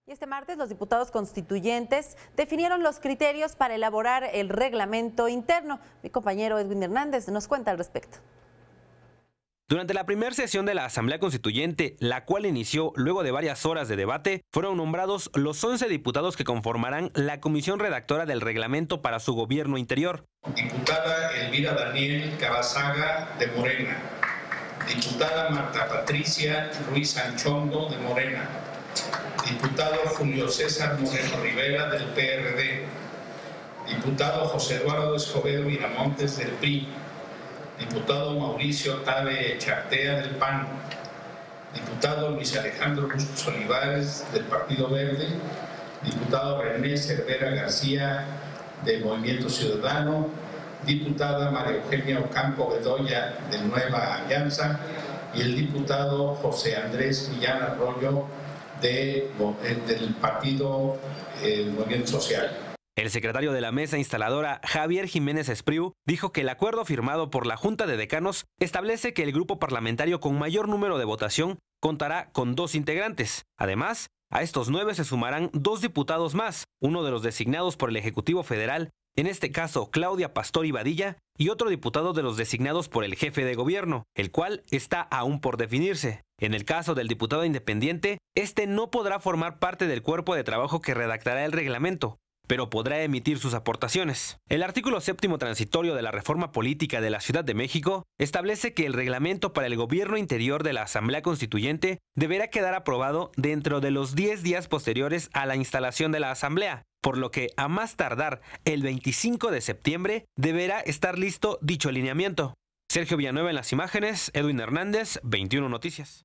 Y este martes los diputados constituyentes definieron los criterios para elaborar el reglamento interno. Mi compañero Edwin Hernández nos cuenta al respecto. Durante la primera sesión de la Asamblea Constituyente, la cual inició luego de varias horas de debate, fueron nombrados los 11 diputados que conformarán la comisión redactora del reglamento para su gobierno interior. Diputada Elvira Daniel Cabazaga, de Morena. Diputada Marta Patricia Ruiz Anchondo, de Morena. Diputado Julio César Moreno Rivera, del PRD. Diputado José Eduardo Escobedo Miramontes, del PRI. Diputado Mauricio Tabe Chartea, del PAN. Diputado Luis Alejandro Bustos Olivares, del Partido Verde. Diputado René Cervera García, del Movimiento Ciudadano. Diputada María Eugenia Ocampo Bedoya, de Nueva Alianza. Y el diputado José Andrés Millán Arroyo, del Partido Movimiento Social. El secretario de la mesa instaladora, Javier Jiménez Espriu, dijo que el acuerdo firmado por la Junta de Decanos establece que el grupo parlamentario con mayor número de votación contará con 2 integrantes. Además, a estos 9 se sumarán 2 diputados más, uno de los designados por el Ejecutivo Federal, en este caso Claudia Pastor Ibadilla, y otro diputado de los designados por el jefe de gobierno, el cual está aún por definirse. En el caso del diputado independiente, este no podrá formar parte del cuerpo de trabajo que redactará el reglamento, pero podrá emitir sus aportaciones. El artículo 7º transitorio de la Reforma Política de la Ciudad de México establece que el reglamento para el gobierno interior de la Asamblea Constituyente deberá quedar aprobado dentro de los 10 días posteriores a la instalación de la Asamblea, por lo que a más tardar el 25 de septiembre deberá estar listo dicho alineamiento. Sergio Villanueva en las imágenes, Edwin Hernández, 21 Noticias.